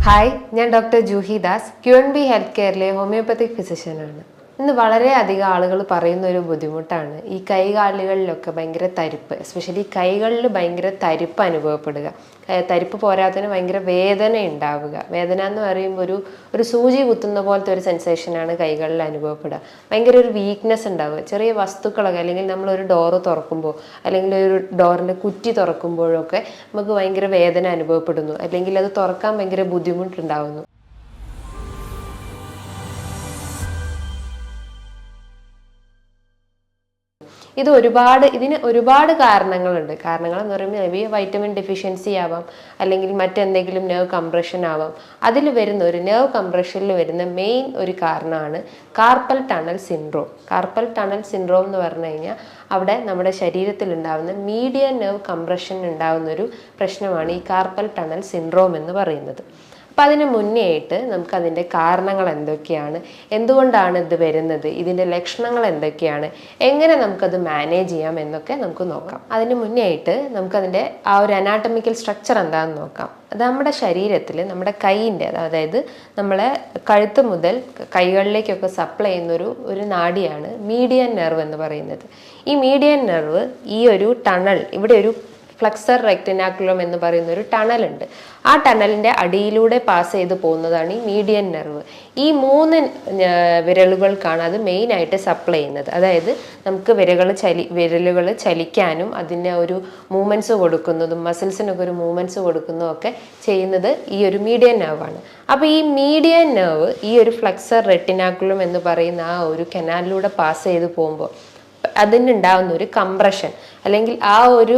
Hi, ഞാൻ doctor Juhi Das, QNB health കെയറിലെ homeopathic ഫിസിഷ്യനാണ്. ഇന്ന് വളരെയധികം ആളുകൾ പറയുന്ന ഒരു ബുദ്ധിമുട്ടാണ് ഈ കൈകാലുകളിലൊക്കെ ഭയങ്കര തരിപ്പ്, എസ്പെഷ്യലി കൈകളിൽ ഭയങ്കര തരിപ്പ് അനുഭവപ്പെടുക. തരിപ്പ് പോരാത്തതിന് ഭയങ്കര വേദന ഉണ്ടാവുക. വേദന എന്ന് പറയുമ്പോൾ ഒരു സൂചി കുത്തുന്ന പോലത്തെ ഒരു സെൻസേഷനാണ് കൈകളിൽ അനുഭവപ്പെടുക. ഭയങ്കര ഒരു വീക്ക്നെസ് ഉണ്ടാവുക. ചെറിയ വസ്തുക്കളൊക്കെ, അല്ലെങ്കിൽ നമ്മളൊരു ഡോറ് തുറക്കുമ്പോൾ, അല്ലെങ്കിൽ ഒരു ഡോറിൻ്റെ കുറ്റി തുറക്കുമ്പോഴൊക്കെ നമുക്ക് ഭയങ്കര വേദന അനുഭവപ്പെടുന്നു, അല്ലെങ്കിൽ അത് തുറക്കാൻ ഭയങ്കര ബുദ്ധിമുട്ടുണ്ടാവുന്നു. ഇതിന് ഒരുപാട് കാരണങ്ങളുണ്ട്. കാരണങ്ങൾ എന്ന് പറയുമ്പോൾ മേ ബി വൈറ്റമിൻ ഡെഫിഷ്യൻസി ആവാം, അല്ലെങ്കിൽ മറ്റെന്തെങ്കിലും നെർവ് കംപ്രഷൻ ആവാം. അതിൽ വരുന്ന ഒരു നെർവ് കംപ്രഷനിൽ വരുന്ന മെയിൻ ഒരു കാരണമാണ് carpal tunnel syndrome. Carpal tunnel syndrome എന്ന് പറഞ്ഞു കഴിഞ്ഞാൽ അവിടെ നമ്മുടെ ശരീരത്തിൽ ഉണ്ടാകുന്ന മീഡിയൻ നെർവ് കംപ്രഷൻ ഉണ്ടാകുന്നൊരു പ്രശ്നമാണ് ഈ കാർപ്പൽ ടണൽ സിൻഡ്രോം എന്ന് പറയുന്നത്. അപ്പം അതിന് മുന്നേ ആയിട്ട് നമുക്കതിൻ്റെ കാരണങ്ങൾ എന്തൊക്കെയാണ്, എന്തുകൊണ്ടാണ് ഇത് വരുന്നത്, ഇതിൻ്റെ ലക്ഷണങ്ങൾ എന്തൊക്കെയാണ്, എങ്ങനെ നമുക്കത് മാനേജ് ചെയ്യാം എന്നൊക്കെ നമുക്ക് നോക്കാം. അതിന് മുന്നേ ആയിട്ട് നമുക്കതിൻ്റെ ആ ഒരു അനാട്ടമിക്കൽ സ്ട്രക്ചർ എന്താണെന്ന് നോക്കാം. അത് നമ്മുടെ ശരീരത്തിൽ നമ്മുടെ കൈയിൻ്റെ, അതായത് നമ്മളെ കഴുത്ത് മുതൽ കൈകളിലേക്കൊക്കെ സപ്ലൈ ചെയ്യുന്നൊരു നാഡിയാണ് മീഡിയൻ നെർവ് എന്ന് പറയുന്നത്. ഈ മീഡിയൻ നെർവ് ഈ ഒരു ടണൽ, ഇവിടെ ഒരു ഫ്ലക്സർ റെക്ടിനാക്കുലം എന്ന് പറയുന്ന ഒരു ടണലുണ്ട്. ആ ടണലിൻ്റെ അടിയിലൂടെ പാസ് ചെയ്ത് പോകുന്നതാണ് ഈ മീഡിയൻ നെർവ്. ഈ 3 വിരലുകൾക്കാണ് അത് മെയിനായിട്ട് സപ്ലൈ ചെയ്യുന്നത്. അതായത് നമുക്ക് വിരലുകൾ ചലിക്കാനും അതിന് ഒരു മൂവ്മെൻറ്റ്സ് കൊടുക്കുന്നതും മസിൽസിനൊക്കെ ഒരു മൂവ്മെൻറ്റ്സ് കൊടുക്കുന്നതും ഒക്കെ ചെയ്യുന്നത് ഈ ഒരു മീഡിയൻ നെർവാണ്. അപ്പോൾ ഈ മീഡിയൻ നെർവ് ഈ ഒരു ഫ്ലക്സർ റെട്ടിനാക്കുലം എന്ന് പറയുന്ന ആ ഒരു കനാലിലൂടെ പാസ് ചെയ്ത് പോകുമ്പോൾ അതിനുണ്ടാകുന്ന ഒരു കംപ്രഷൻ, അല്ലെങ്കിൽ ആ ഒരു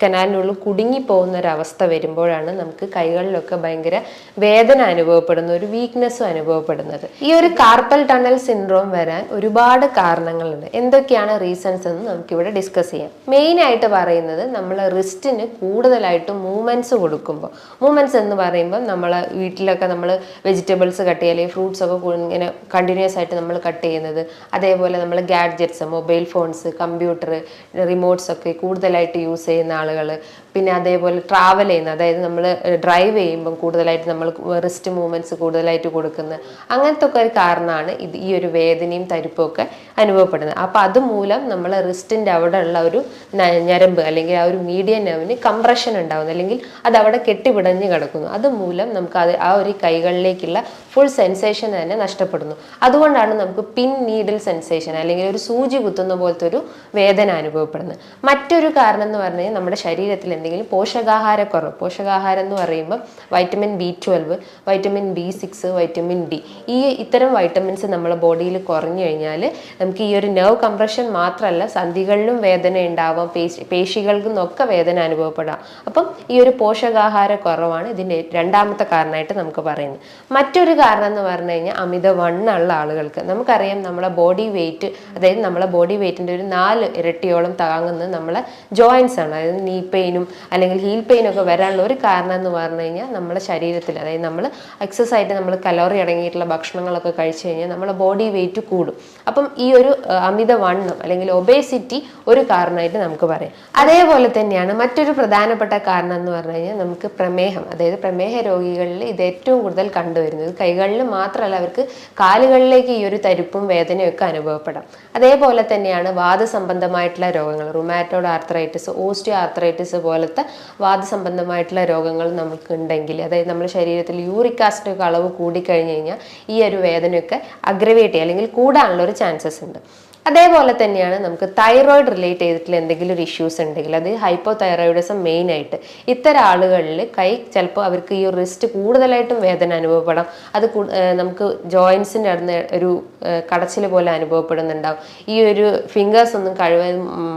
കനാലിനുള്ളിൽ കുടുങ്ങിപ്പോകുന്ന ഒരവസ്ഥ വരുമ്പോഴാണ് നമുക്ക് കൈകളിലൊക്കെ ഭയങ്കര വേദന അനുഭവപ്പെടുന്ന, ഒരു വീക്ക്നെസ്സും അനുഭവപ്പെടുന്നത്. ഈ ഒരു കാർപ്പൽ ടണൽ സിൻഡ്രോം വരാൻ ഒരുപാട് കാരണങ്ങളുണ്ട്. എന്തൊക്കെയാണ് റീസൺസ് എന്ന് നമുക്കിവിടെ ഡിസ്കസ് ചെയ്യാം. മെയിനായിട്ട് പറയുന്നത് നമ്മൾ റിസ്റ്റിന് കൂടുതലായിട്ട് മൂവ്മെൻറ്റ്സ് കൊടുക്കുമ്പോൾ, മൂവ്മെൻറ്റ്സ് എന്ന് പറയുമ്പോൾ നമ്മൾ വീട്ടിലൊക്കെ നമ്മൾ വെജിറ്റബിൾസ് കട്ട് ചെയ്യുക, അല്ലെങ്കിൽ ഫ്രൂട്ട്സ് ഒക്കെ ഇങ്ങനെ കണ്ടിന്യൂസ് ആയിട്ട് നമ്മൾ കട്ട് ചെയ്യുന്നത്, അതേപോലെ നമ്മൾ gadgets, mobile phones, computer, remotes ഒക്കെ കൂടുതലായിട്ട് യൂസ് ചെയ്യുന്ന ആളുകൾ, പിന്നെ അതേപോലെ ട്രാവൽ ചെയ്യുന്ന, അതായത് നമ്മൾ ഡ്രൈവ് ചെയ്യുമ്പം കൂടുതലായിട്ട് നമ്മൾ റിസ്റ്റ് മൂവ്മെൻറ്റ്സ് കൂടുതലായിട്ട് കൊടുക്കുന്നത്, അങ്ങനത്തെ ഒക്കെ ഒരു കാരണമാണ് ഈ ഒരു വേദനയും തരിപ്പും ഒക്കെ അനുഭവപ്പെടുന്നത്. അപ്പോൾ അതുമൂലം നമ്മൾ റിസ്റ്റിൻ്റെ അവിടെ ഉള്ള ഒരു ഞരമ്പ്, അല്ലെങ്കിൽ ആ ഒരു മീഡിയൻ നെർവിന് കംപ്രഷൻ ഉണ്ടാകുന്നു, അല്ലെങ്കിൽ അത് അവിടെ കെട്ടിപിടഞ്ഞ് കിടക്കുന്നു. അതുമൂലം നമുക്ക് ആ ഒരു കൈകളിലേക്കുള്ള ഫുൾ സെൻസേഷൻ തന്നെ നഷ്ടപ്പെടുന്നു. അതുകൊണ്ടാണ് നമുക്ക് പിൻ നീഡിൽ സെൻസേഷൻ, അല്ലെങ്കിൽ ഒരു സൂചി കുത്തുന്ന പോലത്തെ ഒരു വേദന അനുഭവപ്പെടുന്നത്. മറ്റൊരു കാരണം എന്ന് പറഞ്ഞാൽ നമ്മുടെ ശരീരത്തിൽ എന്തെങ്കിലും പോഷകാഹാരക്കുറവ്. പോഷകാഹാരം എന്ന് പറയുമ്പോൾ vitamin B12, vitamin B6, vitamin D, ഇത്തരം വൈറ്റമിൻസ് നമ്മുടെ ബോഡിയിൽ കുറഞ്ഞു കഴിഞ്ഞാൽ നമുക്ക് ഈ ഒരു നെർവ് കംപ്രഷൻ മാത്രമല്ല, സന്ധികളിലും വേദന ഉണ്ടാവാം, പേശികൾക്കും ഒക്കെ വേദന അനുഭവപ്പെടാം. അപ്പം ഈ ഒരു പോഷകാഹാരക്കുറവാണ് ഇതിൻ്റെ രണ്ടാമത്തെ കാരണമായിട്ട് നമുക്ക് പറയുന്നത്. മറ്റൊരു കാരണം എന്ന് പറഞ്ഞു കഴിഞ്ഞാൽ അമിതവണ്ണമുള്ള ആളുകൾക്ക്, നമുക്കറിയാം നമ്മളെ ബോഡി വെയിറ്റ്, അതായത് നമ്മളെ ബോഡി വെയിറ്റിൻ്റെ ഒരു 4 ഇരട്ടിയോളം താങ്ങുന്നത് നമ്മളെ ജോയിൻസ് ആണ്. അതായത് നീ പെയിനും അല്ലെങ്കിൽ ഹീൽ പെയിനും ഒക്കെ വരാനുള്ള ഒരു കാരണം എന്ന് പറഞ്ഞു കഴിഞ്ഞാൽ നമ്മുടെ ശരീരത്തിൽ, അതായത് നമ്മൾ എക്സസ് ആയിട്ട് നമ്മൾ കലോറി അടങ്ങിയിട്ടുള്ള ഭക്ഷണങ്ങളൊക്കെ കഴിച്ചു കഴിഞ്ഞാൽ നമ്മളെ ബോഡി വെയിറ്റ് കൂടും. അപ്പം ഈ ഒരു അമിതവണ്ണം അല്ലെങ്കിൽ ഒബേസിറ്റി ഒരു കാരണമായിട്ട് നമുക്ക് പറയാം. അതേപോലെ തന്നെയാണ് മറ്റൊരു പ്രധാനപ്പെട്ട കാരണം എന്ന് പറഞ്ഞു കഴിഞ്ഞാൽ നമുക്ക് പ്രമേഹം, അതായത് പ്രമേഹ രോഗികളിൽ ഇത് ഏറ്റവും കൂടുതൽ കണ്ടുവരുന്നത്. കൈകളിൽ മാത്രമല്ല, അവർക്ക് കാലുകളിലേക്ക് ഈ ഒരു തരിപ്പും വേദനയും ഒക്കെ അനുഭവപ്പെടാം. അതേപോലെ തന്നെയാണ് വാദസംബന്ധമായിട്ടുള്ള രോഗങ്ങൾ, റുമാറ്റോയ്ഡ് ആർത്രൈറ്റിസ്, ഓസ്റ്റിയോ ആർത്രൈറ്റിസ് പോലത്തെ വാദസംബന്ധമായിട്ടുള്ള രോഗങ്ങൾ നമുക്ക് ഉണ്ടെങ്കിൽ, അതായത് നമ്മുടെ ശരീരത്തിൽ യൂറിക് ആസിഡ് ഒക്കെ അളവ് കൂടിക്കഴിഞ്ഞ് കഴിഞ്ഞാൽ ഈ ഒരു വേദനയൊക്കെ അഗ്രവേറ്റ് ചെയ്യുക, അല്ലെങ്കിൽ കൂടാനുള്ള ഒരു ചാൻസസ് ഉണ്ട്. അതേപോലെ തന്നെയാണ് നമുക്ക് തൈറോയിഡ് റിലേറ്റ് ചെയ്തിട്ടുള്ള എന്തെങ്കിലും ഒരു ഇഷ്യൂസ് ഉണ്ടെങ്കിൽ, അത് ഹൈപ്പോ തൈറോയിഡിസം മെയിനായിട്ട് ഇത്തരം ആളുകളിൽ ചിലപ്പോൾ അവർക്ക് ഈ റിസ്റ്റ് കൂടുതലായിട്ടും വേദന അനുഭവപ്പെടാം. അത് നമുക്ക് ജോയിൻസിൻ്റെ അടുത്ത് ഒരു കടച്ചിൽ പോലെ അനുഭവപ്പെടുന്നുണ്ടാവും. ഈ ഒരു ഫിംഗേഴ്സ് ഒന്നും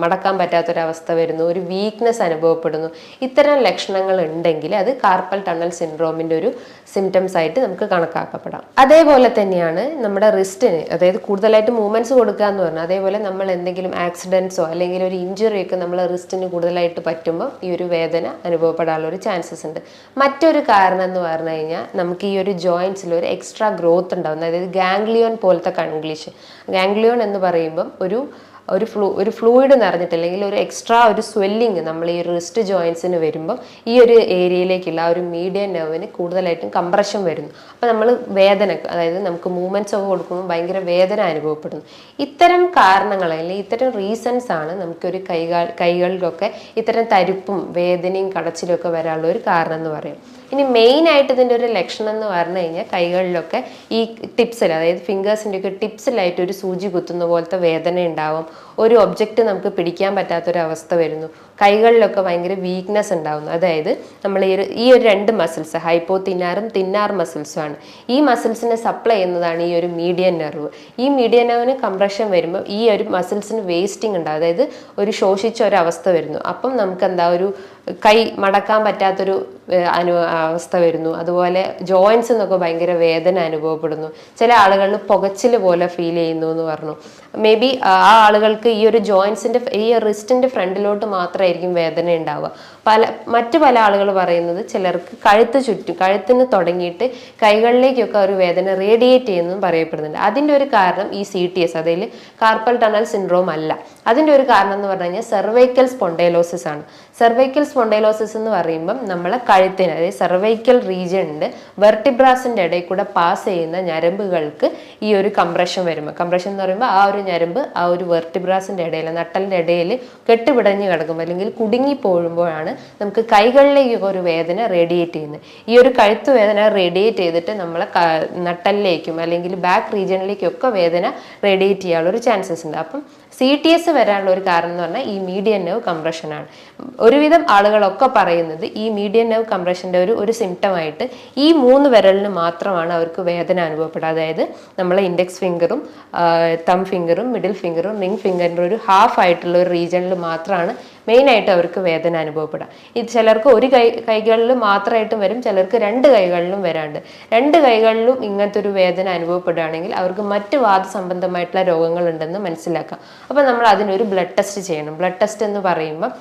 മടക്കാൻ പറ്റാത്തൊരവസ്ഥ വരുന്നു, ഒരു വീക്ക്നെസ് അനുഭവപ്പെടുന്നു. ഇത്തരം ലക്ഷണങ്ങൾ ഉണ്ടെങ്കിൽ അത് കാർപ്പൽ ടണൽ സിൻഡ്രോമിൻ്റെ ഒരു സിംറ്റംസ് ആയിട്ട് നമുക്ക് കണക്കാക്കപ്പെടാം. അതേപോലെ തന്നെയാണ് നമ്മുടെ റിസ്റ്റിന്, അതായത് കൂടുതലായിട്ട് മൂവ്മെൻറ്റ്സ് കൊടുക്കുക എന്ന് പറഞ്ഞാൽ, അതേപോലെ നമ്മൾ എന്തെങ്കിലും ആക്സിഡൻസോ അല്ലെങ്കിൽ ഒരു ഇഞ്ചുറിയൊക്കെ നമ്മൾ റിസ്റ്റിന് കൂടുതലായിട്ട് പറ്റുമ്പോൾ ഈ ഒരു വേദന അനുഭവപ്പെടാനുള്ള ഒരു ചാൻസസ് ഉണ്ട്. മറ്റൊരു കാരണം എന്ന് പറഞ്ഞു കഴിഞ്ഞാൽ നമുക്ക് ഈ ഒരു ജോയിൻസിൽ ഒരു എക്സ്ട്രാ ഗ്രോത്ത് ഉണ്ടാകുന്നത്, അതായത് ഗാംഗ്ലിയോൺ പോലത്തെ കൺഗ്ലീഷൻ. ഗാംഗ്ലിയോൺ എന്ന് പറയുമ്പം ഒരു ഒരു ഫ്ലൂയിഡ് നിറഞ്ഞിട്ട് അല്ലെങ്കിൽ ഒരു എക്സ്ട്രാ ഒരു സ്വെല്ലിങ് നമ്മൾ ഈ റിസ്റ്റ് ജോയിൻസിന് വരുമ്പോൾ ഈ ഒരു ഏരിയയിലേക്കുള്ള ആ ഒരു മീഡിയൻ നെർവിന് കൂടുതലായിട്ടും കംപ്രഷൻ വരുന്നു. അപ്പോൾ നമ്മൾ വേദന, അതായത് നമുക്ക് മൂവ്മെന്റ്സ് ഒക്കെ കൊടുക്കുമ്പോൾ ഭയങ്കര വേദന അനുഭവപ്പെടുന്നു. ഇത്തരം കാരണങ്ങൾ അല്ലെങ്കിൽ ഇത്തരം റീസൺസ് ആണ് നമുക്കൊരു കൈകൾക്കൊക്കെ ഇത്തരം തരിപ്പും വേദനയും കടച്ചിലും ഒക്കെ വരാനുള്ള ഒരു കാരണം എന്ന് പറയും. ഇനി മെയിൻ ആയിട്ട് ഇതിൻ്റെ ഒരു ലക്ഷണം എന്ന് പറഞ്ഞു കഴിഞ്ഞാൽ കൈകളിലൊക്കെ ഈ ടിപ്സിൽ, അതായത് ഫിംഗേഴ്സിൻ്റെ ഒക്കെ ടിപ്സിലായിട്ട് ഒരു സൂചി കുത്തുന്ന പോലത്തെ വേദന ഉണ്ടാവും. ഒരു ഒബ്ജക്റ്റ് നമുക്ക് പിടിക്കാൻ പറ്റാത്തൊരവസ്ഥ വരുന്നു. കൈകളിലൊക്കെ ഭയങ്കര വീക്ക്നെസ് ഉണ്ടാവുന്നു. അതായത് നമ്മൾ ഈ ഒരു രണ്ട് മസിൽസ്, ഹൈപ്പോതിന്നാറും തിന്നാർ മസിൽസും ആണ്. ഈ മസിൽസിനെ സപ്ലൈ ചെയ്യുന്നതാണ് ഈ ഒരു മീഡിയൻ നെർവ്. ഈ മീഡിയൻ നെർവിന് കംപ്രഷൻ വരുമ്പോൾ ഈ ഒരു മസിൽസിന് വേസ്റ്റിംഗ് ഉണ്ടാവും, അതായത് ഒരു ശോഷിച്ച ഒരു അവസ്ഥ വരുന്നു. അപ്പം നമുക്ക് എന്താ ഒരു കൈ മടക്കാൻ പറ്റാത്തൊരു അവസ്ഥ വരുന്നു. അതുപോലെ ജോയിൻസ് എന്നൊക്കെ ഭയങ്കര വേദന അനുഭവപ്പെടുന്നു. ചില ആളുകളിൽ പുകച്ചിൽ പോലെ ഫീൽ ചെയ്യുന്നു എന്ന് പറഞ്ഞു. മേ ബി ആ ആളുകൾക്ക് ഈ ഒരു ജോയിൻസിന്റെ ഈ റിസ്റ്റിന്റെ ഫ്രണ്ടിലോട്ട് മാത്രമായിരിക്കും വേദന ഉണ്ടാവുക. മറ്റു പല ആളുകൾ പറയുന്നത് ചിലർക്ക് കഴുത്തിന് തുടങ്ങിയിട്ട് കൈകളിലേക്കൊക്കെ ഒരു വേദന റേഡിയേറ്റ് ചെയ്യുന്നതും പറയപ്പെടുന്നുണ്ട്. അതിൻ്റെ ഒരു കാരണം ഈ CTS, അതായത് കാർപ്പൽ ടണൽ സിൻഡ്രോം അല്ല. അതിൻ്റെ ഒരു കാരണം എന്ന് പറഞ്ഞു കഴിഞ്ഞാൽ സെർവൈക്കൽ സ്പോണ്ടൈലോസിസ് ആണ്. സെർവൈക്കൽ സ്പോണ്ടൈലോസിസ് എന്ന് പറയുമ്പം നമ്മളെ കഴുത്തിന്, അതായത് സെർവൈക്കൽ റീജിയനിൽ വെർട്ടിബ്രാസിന്റെ ഇടയിൽ കൂടെ പാസ് ചെയ്യുന്ന ഞരമ്പുകൾക്ക് ഈ ഒരു കംപ്രഷൻ വരുമ്പോൾ, കംപ്രഷൻ എന്ന് പറയുമ്പോൾ ആ ഒരു ഞരമ്പ് ആ ഒരു വെർട്ടിബ്രാസിന്റെ ഇടയിൽ, നട്ടലിന്റെ ഇടയിൽ കെട്ടുപിടഞ്ഞ് കിടക്കുമ്പോൾ അല്ലെങ്കിൽ കുടുങ്ങി പോകുമ്പോഴാണ് നമുക്ക് കൈകളിലേക്ക് ഒരു വേദന റേഡിയേറ്റ് ചെയ്യുന്നത്. ഈ ഒരു കഴുത്ത് വേദന റേഡിയേറ്റ് ചെയ്തിട്ട് നമ്മളെ നട്ടലിലേക്കും അല്ലെങ്കിൽ ബാക്ക് റീജിയനിലേക്കും ഒക്കെ വേദന റേഡിയേറ്റ് ചെയ്യാനുള്ള ഒരു ചാൻസസ് ഉണ്ട്. അപ്പം CTS വരാനുള്ള ഒരു കാരണം എന്ന് പറഞ്ഞാൽ ഈ മീഡിയൻ നെർവ് കംപ്രഷനാണ്. ഒരുവിധം ആളുകളൊക്കെ പറയുന്നത് ഈ മീഡിയൻ നെർവ് കംപ്രഷൻ്റെ ഒരു സിംറ്റമായിട്ട് ഈ 3 വിരലിന് മാത്രമാണ് അവർക്ക് വേദന അനുഭവപ്പെടുക. അതായത് നമ്മളെ ഇൻഡെക്സ് ഫിംഗറും തം ഫിംഗറും മിഡിൽ ഫിംഗറും റിംഗ് ഫിംഗറിൻ്റെ ഒരു ഹാഫ് ആയിട്ടുള്ള ഒരു റീജിയനിൽ മാത്രമാണ് മെയിനായിട്ട് അവർക്ക് വേദന അനുഭവപ്പെടാം. ഇത് ചിലർക്ക് ഒരു കൈകളിൽ മാത്രമായിട്ടും വരും, ചിലർക്ക് 2 കൈകളിലും വരാണ്ട്. 2 കൈകളിലും ഇങ്ങനത്തെ ഒരു വേദന അനുഭവപ്പെടുകയാണെങ്കിൽ അവർക്ക് മറ്റ് വാദസംബന്ധമായിട്ടുള്ള രോഗങ്ങളുണ്ടെന്ന് മനസ്സിലാക്കാം. അപ്പോൾ നമ്മൾ അതിനൊരു ബ്ലഡ് ടെസ്റ്റ് ചെയ്യണം. ബ്ലഡ് ടെസ്റ്റ് എന്ന് പറയുമ്പോൾ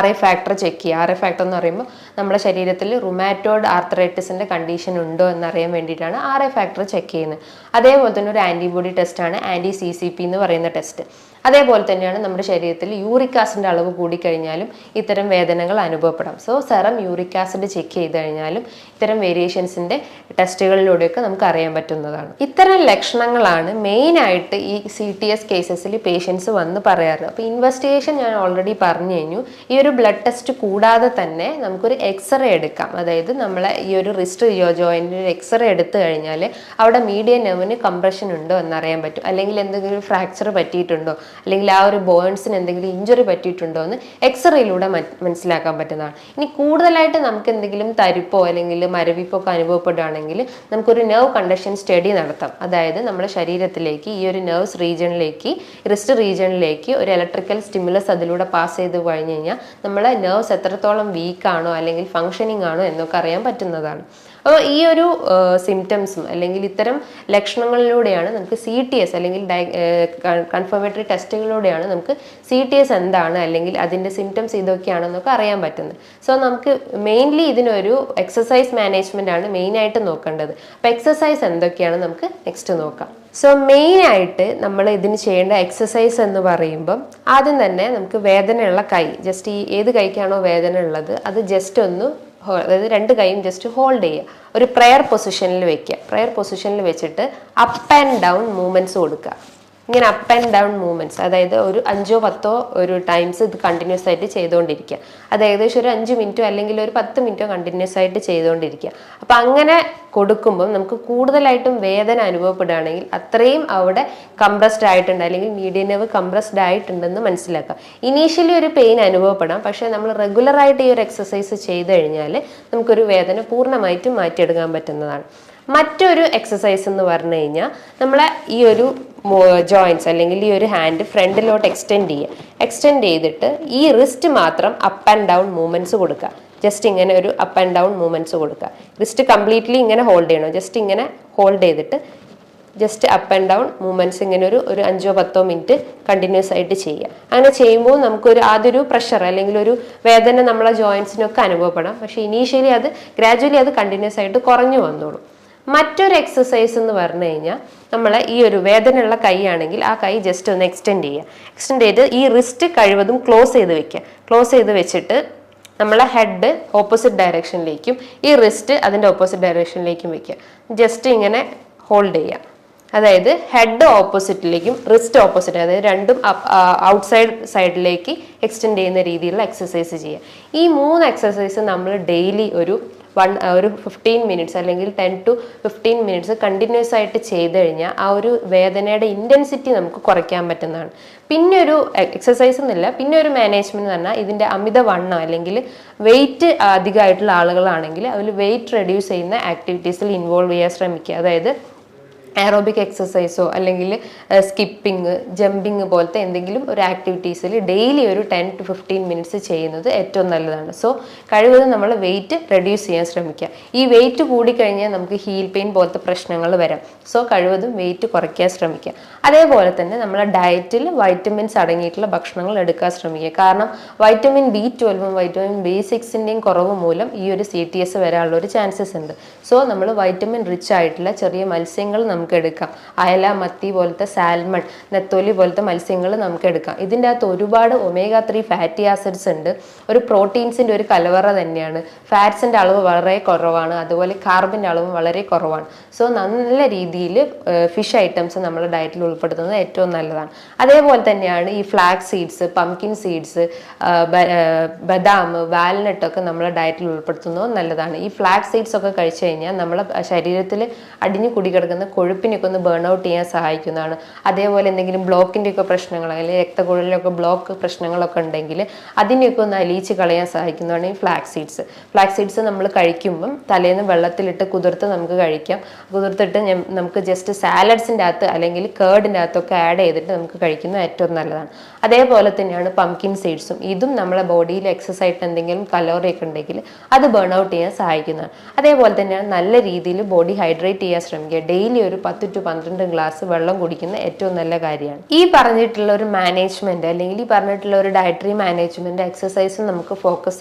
RA ഫാക്ടർ ചെക്ക് ചെയ്യുക. RA ഫാക്ടർ എന്ന് പറയുമ്പോൾ നമ്മുടെ ശരീരത്തിൽ റുമാറ്റോയിഡ് ആർത്രൈറ്റിസിൻ്റെ കണ്ടീഷൻ ഉണ്ടോ എന്നറിയാൻ വേണ്ടിയിട്ടാണ് RA ഫാക്ടർ ചെക്ക് ചെയ്യുന്നത്. അതേപോലെ തന്നെ ഒരു ആൻറ്റിബോഡി ടെസ്റ്റാണ് CCP എന്ന് പറയുന്ന ടെസ്റ്റ്. അതേപോലെ തന്നെയാണ് നമ്മുടെ ശരീരത്തിൽ യൂറിക് ആസിഡിൻ്റെ അളവ് കൂടിക്കഴിഞ്ഞാലും ഇത്തരം വേദനകൾ അനുഭവപ്പെടാം. So serum uric acid check ചെയ്ത് കഴിഞ്ഞാലും ഇത്തരം വേരിയേഷൻസിൻ്റെ ടെസ്റ്റുകളിലൂടെയൊക്കെ നമുക്ക് അറിയാൻ പറ്റുന്നതാണ്. ഇത്തരം ലക്ഷണങ്ങളാണ് മെയിനായിട്ട് ഈ CTS കേസസിൽ പേഷ്യൻസ് വന്ന് പറയാറ്. അപ്പോൾ ഇൻവെസ്റ്റിഗേഷൻ ഞാൻ ഓൾറെഡി പറഞ്ഞു കഴിഞ്ഞു. ഈ ഒരു ബ്ലഡ് ടെസ്റ്റ് കൂടാതെ തന്നെ നമുക്കൊരു എക്സ്റേ എടുക്കാം. അതായത് നമ്മളെ ഈ ഒരു റിസ്റ്റ് ജോയിൻറ്റിൽ എക്സ്റേ എടുത്തു കഴിഞ്ഞാൽ അവിടെ മീഡിയൻ നെർവിന് കംപ്രഷൻ ഉണ്ടോ എന്നറിയാൻ പറ്റും. അല്ലെങ്കിൽ എന്തെങ്കിലും ഫ്രാക്ചർ പറ്റിയിട്ടുണ്ടോ, അല്ലെങ്കിൽ ആ ഒരു ബോൺസിന് എന്തെങ്കിലും ഇഞ്ചുറി പറ്റിയിട്ടുണ്ടോ എന്ന് എക്സ്റേയിലൂടെ മനസ്സിലാക്കാൻ പറ്റുന്നതാണ്. ഇനി കൂടുതലായിട്ട് നമുക്ക് എന്തെങ്കിലും തരിപ്പോ അല്ലെങ്കിൽ മരവിപ്പോ ഒക്കെ അനുഭവപ്പെടുകയാണെങ്കിൽ നമുക്കൊരു നെർവ് കണ്ടക്ഷൻ സ്റ്റഡി നടത്താം. അതായത് നമ്മുടെ ശരീരത്തിലേക്ക് ഈ ഒരു നെർവ്സ് റീജിയനിലേക്ക്, റിസ്റ്റ് റീജിയനിലേക്ക് ഒരു ഇലക്ട്രിക്കൽ സ്റ്റിമുലസ് അതിലൂടെ പാസ് ചെയ്ത് കഴിഞ്ഞ് കഴിഞ്ഞാൽ നമ്മളെ നെർവ്സ് എത്രത്തോളം വീക്കാണോ അല്ലെങ്കിൽ ഫങ്ഷനിങ് ആണോ എന്നൊക്കെ അറിയാൻ പറ്റുന്നതാണ്. അപ്പോൾ ഈ ഒരു സിംറ്റംസും അല്ലെങ്കിൽ ഇത്തരം ലക്ഷണങ്ങളിലൂടെയാണ് നമുക്ക് CTS അല്ലെങ്കിൽ കൺഫർമേറ്ററി ടെസ്റ്റുകളിലൂടെയാണ് നമുക്ക് CTS എന്താണ് അല്ലെങ്കിൽ അതിൻ്റെ സിംറ്റംസ് ഇതൊക്കെയാണെന്നൊക്കെ അറിയാൻ പറ്റുന്നത്. സോ നമുക്ക് മെയിൻലി ഇതിനൊരു എക്സസൈസ് മാനേജ്മെൻ്റ് ആണ് മെയിനായിട്ട് നോക്കേണ്ടത്. അപ്പോൾ എക്സസൈസ് എന്തൊക്കെയാണ് നമുക്ക് നെക്സ്റ്റ് നോക്കാം. സോ മെയിനായിട്ട് നമ്മൾ ഇതിന് ചെയ്യേണ്ട എക്സസൈസ് എന്ന് പറയുമ്പം ആദ്യം തന്നെ നമുക്ക് വേദനയുള്ള കൈ, ജസ്റ്റ് ഈ ഏത് കൈക്കാണോ വേദന ഉള്ളത് അത് ജസ്റ്റ് ഒന്ന്, അതായത് 2 കൈയും ജസ്റ്റ് ഹോൾഡ് ചെയ്യുക. ഒരു പ്രെയർ പൊസിഷനിൽ വെക്കുക. പ്രെയർ പൊസിഷനിൽ വെച്ചിട്ട് അപ്പ് ആൻഡ് ഡൗൺ മൂവ്മെൻറ്റ്സ് കൊടുക്കുക. ഇങ്ങനെ അപ്പ് ആൻഡ് ഡൗൺ മൂവ്മെൻറ്റ്സ്, അതായത് ഒരു 5-10 ഒരു ടൈംസ് ഇത് കണ്ടിന്യൂസ് ആയിട്ട് ചെയ്തുകൊണ്ടിരിക്കുക. അത് ഏകദേശം ഒരു 5 മിനിറ്റോ അല്ലെങ്കിൽ ഒരു 10 മിനിറ്റോ കണ്ടിന്യൂസ് ആയിട്ട് ചെയ്തുകൊണ്ടിരിക്കുക. അപ്പം അങ്ങനെ കൊടുക്കുമ്പോൾ നമുക്ക് കൂടുതലായിട്ടും വേദന അനുഭവപ്പെടുകയാണെങ്കിൽ അത്രയും അവിടെ കംപ്രസ്ഡ് ആയിട്ടുണ്ട് അല്ലെങ്കിൽ മീഡിയൻ നെർവ് കംപ്രസ്ഡ് ആയിട്ടുണ്ടെന്ന് മനസ്സിലാക്കാം. ഇനീഷ്യലി ഒരു പെയിൻ അനുഭവപ്പെടാം, പക്ഷേ നമ്മൾ റെഗുലറായിട്ട് ഈ ഒരു എക്സസൈസ് ചെയ്ത് കഴിഞ്ഞാൽ നമുക്കൊരു വേദന പൂർണ്ണമായിട്ടും മാറ്റിയെടുക്കാൻ പറ്റുന്നതാണ്. മറ്റൊരു എക്സസൈസ് എന്ന് പറഞ്ഞു കഴിഞ്ഞാൽ നമ്മളെ ഈ ഒരു ജോയിൻറ്റ്സ് അല്ലെങ്കിൽ ഈ ഒരു ഹാൻഡ് ഫ്രണ്ടിലോട്ട് എക്സ്റ്റെൻഡ് ചെയ്തിട്ട് ഈ റിസ്റ്റ് മാത്രം അപ്പ് ആൻഡ് ഡൗൺ മൂവ്മെൻറ്റ്സ് കൊടുക്കുക. ജസ്റ്റ് ഇങ്ങനെ ഒരു അപ്പ് ആൻഡ് ഡൗൺ മൂവ്മെൻറ്റ്സ് കൊടുക്കുക. റിസ്റ്റ് കംപ്ലീറ്റ്ലി ഇങ്ങനെ ഹോൾഡ് ചെയ്യണം. ജസ്റ്റ് ഇങ്ങനെ ഹോൾഡ് ചെയ്തിട്ട് just up and down movements ഇങ്ങനെ ഒരു 5-10 മിനിറ്റ് കണ്ടിന്യൂസ് ആയിട്ട് ചെയ്യുക. അങ്ങനെ ചെയ്യുമ്പോൾ നമുക്കൊരു ആദ്യൊരു പ്രഷർ അല്ലെങ്കിൽ ഒരു വേദന നമ്മളെ ജോയിൻറ്റ്സിനൊക്കെ അനുഭവപ്പെടാം. പക്ഷേ ഇനീഷ്യലി അത് ഗ്രാജുവലി അത് കണ്ടിന്യൂസ് ആയിട്ട് കുറഞ്ഞു വന്നോളും. മറ്റൊരു എക്സസൈസ് എന്ന് പറഞ്ഞു കഴിഞ്ഞാൽ നമ്മൾ ഈ ഒരു വേദനയുള്ള കൈ ആണെങ്കിൽ ആ കൈ ജസ്റ്റ് ഒന്ന് എക്സ്റ്റെൻഡ് ചെയ്യുക. എക്സ്റ്റെൻഡ് ചെയ്ത് ഈ റിസ്റ്റ് കഴിവതും ക്ലോസ് ചെയ്ത് വെക്കുക. ക്ലോസ് ചെയ്ത് വെച്ചിട്ട് നമ്മളെ ഹെഡ് ഓപ്പോസിറ്റ് ഡയറക്ഷനിലേക്കും ഈ റിസ്റ്റ് അതിൻ്റെ ഓപ്പോസിറ്റ് ഡയറക്ഷനിലേക്കും വെക്കുക. ജസ്റ്റ് ഇങ്ങനെ ഹോൾഡ് ചെയ്യുക. അതായത് ഹെഡ് ഓപ്പോസിറ്റിലേക്കും റിസ്റ്റ് ഓപ്പോസിറ്റ്, അതായത് രണ്ടും ഔട്ട്സൈഡ് സൈഡിലേക്ക് എക്സ്റ്റെൻഡ് ചെയ്യുന്ന രീതിയിലുള്ള എക്സസൈസ് ചെയ്യുക. ഈ 3 എക്സസൈസ് നമ്മൾ ഡെയിലി ഒരു 15 മിനിറ്റ്സ് അല്ലെങ്കിൽ 10 to 15 മിനിറ്റ്സ് കണ്ടിന്യൂസ് ആയിട്ട് ചെയ്ത് കഴിഞ്ഞാൽ ആ ഒരു വേദനയുടെ ഇൻറ്റൻസിറ്റി നമുക്ക് കുറയ്ക്കാൻ പറ്റുന്നതാണ്. പിന്നെ ഒരു എക്സസൈസ് എന്നില്ല, പിന്നെ ഒരു മാനേജ്മെന്റ് എന്ന് പറഞ്ഞാൽ ഇതിൻ്റെ അമിതവണ്ണം അല്ലെങ്കിൽ വെയിറ്റ് അധികമായിട്ടുള്ള ആളുകളാണെങ്കിൽ അതിൽ വെയിറ്റ് റെഡ്യൂസ് ചെയ്യുന്ന ആക്ടിവിറ്റീസിൽ ഇൻവോൾവ് ചെയ്യാൻ ശ്രമിക്കുക. അതായത് എയറോബിക് എക്സസൈസോ അല്ലെങ്കിൽ സ്കിപ്പിംഗ്, ജമ്പിങ് പോലത്തെ എന്തെങ്കിലും ഒരു ആക്ടിവിറ്റീസിൽ ഡെയിലി ഒരു 10 to 15 മിനിറ്റ്സ് ചെയ്യുന്നത് ഏറ്റവും നല്ലതാണ്. സോ കഴിവതും നമ്മൾ വെയിറ്റ് റെഡ്യൂസ് ചെയ്യാൻ ശ്രമിക്കുക. ഈ വെയിറ്റ് കൂടിക്കഴിഞ്ഞാൽ നമുക്ക് ഹീൽ പെയിൻ പോലത്തെ പ്രശ്നങ്ങൾ വരാം. സോ കഴിവതും വെയിറ്റ് കുറയ്ക്കാൻ ശ്രമിക്കുക. അതേപോലെ തന്നെ നമ്മളെ ഡയറ്റിൽ വൈറ്റമിൻസ് അടങ്ങിയിട്ടുള്ള ഭക്ഷണങ്ങൾ എടുക്കാൻ ശ്രമിക്കുക. കാരണം വൈറ്റമിൻ B12 വൈറ്റമിൻ B6 കുറവ് മൂലം ഈ ഒരു CTS വരാനുള്ള ഒരു ചാൻസസ് ഉണ്ട്. സോ നമ്മൾ വൈറ്റമിൻ റിച്ച് ആയിട്ടുള്ള ചെറിയ മത്സ്യങ്ങൾ നമുക്ക് എടുക്കാം. അയല, മത്തി പോലത്തെ, സാൽമൺ, നെത്തോലി പോലത്തെ മത്സ്യങ്ങൾ നമുക്ക് എടുക്കാം. ഇതിൻ്റെ അകത്ത് ഒരുപാട് omega-3 ഫാറ്റി ആസിഡ്സ് ഉണ്ട്. ഒരു പ്രോട്ടീൻസിൻ്റെ ഒരു കലവറ തന്നെയാണ്. ഫാറ്റ്സിൻ്റെ അളവ് വളരെ കുറവാണ്, അതുപോലെ കാർബിൻ്റെ അളവ് വളരെ കുറവാണ്. സോ നല്ല രീതിയിൽ ഫിഷ് ഐറ്റംസ് നമ്മുടെ ഡയറ്റിൽ ഉൾപ്പെടുത്തുന്നത് ഏറ്റവും നല്ലതാണ്. അതേപോലെ തന്നെയാണ് ഈ ഫ്ലാക്സ് സീഡ്സ്, പംകിൻ സീഡ്സ്, ബദാം, വാൽനട്ട് ഒക്കെ നമ്മളെ ഡയറ്റിൽ ഉൾപ്പെടുത്തുന്നത് നല്ലതാണ്. ഈ ഫ്ലാക്സ് സീഡ്സ് ഒക്കെ കഴിച്ചു കഴിഞ്ഞാൽ നമ്മളെ ശരീരത്തിൽ അടിഞ്ഞു കുടികിടക്കുന്ന കൊഴുപ്പിനൊക്കെ ഒന്ന് ബേൺ ഔട്ട് ചെയ്യാൻ സഹായിക്കുന്നതാണ്. അതേപോലെ എന്തെങ്കിലും ബ്ലോക്കിൻ്റെ ഒക്കെ പ്രശ്നങ്ങൾ അല്ലെങ്കിൽ രക്തക്കുഴലിലൊക്കെ ബ്ലോക്ക് പ്രശ്നങ്ങളൊക്കെ ഉണ്ടെങ്കിൽ അതിനെയൊക്കെ ഒന്ന് അലിയിച്ച് കളയാൻ സഹായിക്കുന്നതാണ് ഈ ഫ്ലാക്സ് സീഡ്സ്. ഫ്ലാക്സ് സീഡ്സ് നമ്മൾ കഴിക്കുമ്പം തലേന്ന് വെള്ളത്തിലിട്ട് കുതിർത്ത് നമുക്ക് കഴിക്കാം. കുതിർത്തിട്ട് നമുക്ക് ജസ്റ്റ് സാലഡ്സിൻ്റെ അകത്ത് അല്ലെങ്കിൽ കേർഡിൻ്റെ അകത്തൊക്കെ ആഡ് ചെയ്തിട്ട് നമുക്ക് കഴിക്കുന്നത് ഏറ്റവും നല്ലതാണ്. അതേപോലെ തന്നെയാണ് പംകിൻ സീഡ്സും. ഇതും നമ്മളെ ബോഡിയിൽ എക്സസ് ആയിട്ട് എന്തെങ്കിലും കലോറി ഒക്കെ ഉണ്ടെങ്കിൽ അത് ബേൺ ഔട്ട് ചെയ്യാൻ സഹായിക്കുന്നതാണ്. അതേപോലെ തന്നെയാണ് നല്ല രീതിയിൽ ബോഡി ഹൈഡ്രേറ്റ് ചെയ്യാൻ ശ്രമിക്കുക. ഡെയിലി ഒരു 10 to 12 ഗ്ലാസ് വെള്ളം കുടിക്കുന്ന ഏറ്റവും നല്ല കാര്യമാണ്. ഈ പറഞ്ഞിട്ടുള്ള ഒരു മാനേജ്മെന്റ് അല്ലെങ്കിൽ ഈ പറഞ്ഞിട്ടുള്ള ഒരു ഡയറ്ററി മാനേജ്മെന്റ് എക്സസൈസും നമുക്ക് ഫോക്കസ്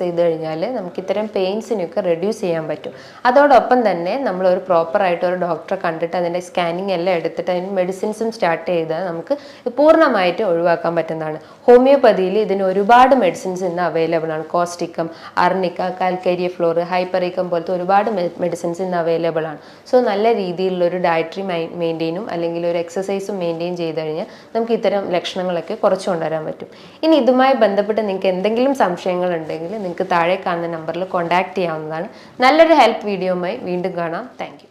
ചെയ്ത് കഴിഞ്ഞാൽ നമുക്ക് ഇത്തരം പെയിൻസിനൊക്കെ റെഡ്യൂസ് ചെയ്യാൻ പറ്റും. അതോടൊപ്പം തന്നെ നമ്മൾ ഒരു പ്രോപ്പറായിട്ട് ഒരു ഡോക്ടറെ കണ്ടിട്ട് അതിൻ്റെ സ്കാനിങ് എല്ലാം എടുത്തിട്ട് അതിന് മെഡിസിൻസും സ്റ്റാർട്ട് ചെയ്താൽ നമുക്ക് പൂർണ്ണമായിട്ട് ഒഴിവാക്കാൻ പറ്റുന്നതാണ്. ഹോമിയോപ്പതിയിൽ ഇതിന് ഒരുപാട് മെഡിസിൻസ് ഇന്ന് അവൈലബിൾ ആണ്. കോസ്റ്റിക്കം, അർണിക്ക, കാൽക്കേരിയ ഫ്ലോർ, ഹൈപ്പറിക്കം പോലത്തെ ഒരുപാട് മെഡിസിൻസ് ഇന്ന് അവൈലബിൾ ആണ്. സോ നല്ല രീതിയിലുള്ള ഒരു ഡയറ്ററി മെയിൻറ്റെയിനും അല്ലെങ്കിൽ ഒരു എക്സസൈസും മെയിൻറ്റെയിൻ ചെയ്ത് കഴിഞ്ഞാൽ നമുക്ക് ഇത്തരം ലക്ഷണങ്ങളൊക്കെ കുറച്ച് കൊണ്ടുവരാൻ പറ്റും. ഇനി ഇതുമായി ബന്ധപ്പെട്ട് നിങ്ങൾക്ക് എന്തെങ്കിലും സംശയങ്ങൾ ഉണ്ടെങ്കിൽ നിങ്ങൾക്ക് താഴെ കാണുന്ന നമ്പറിൽ കോൺടാക്ട് ചെയ്യാവുന്നതാണ്. നല്ലൊരു ഹെൽപ്പ് വീഡിയോയുമായി വീണ്ടും കാണാം. Thank you.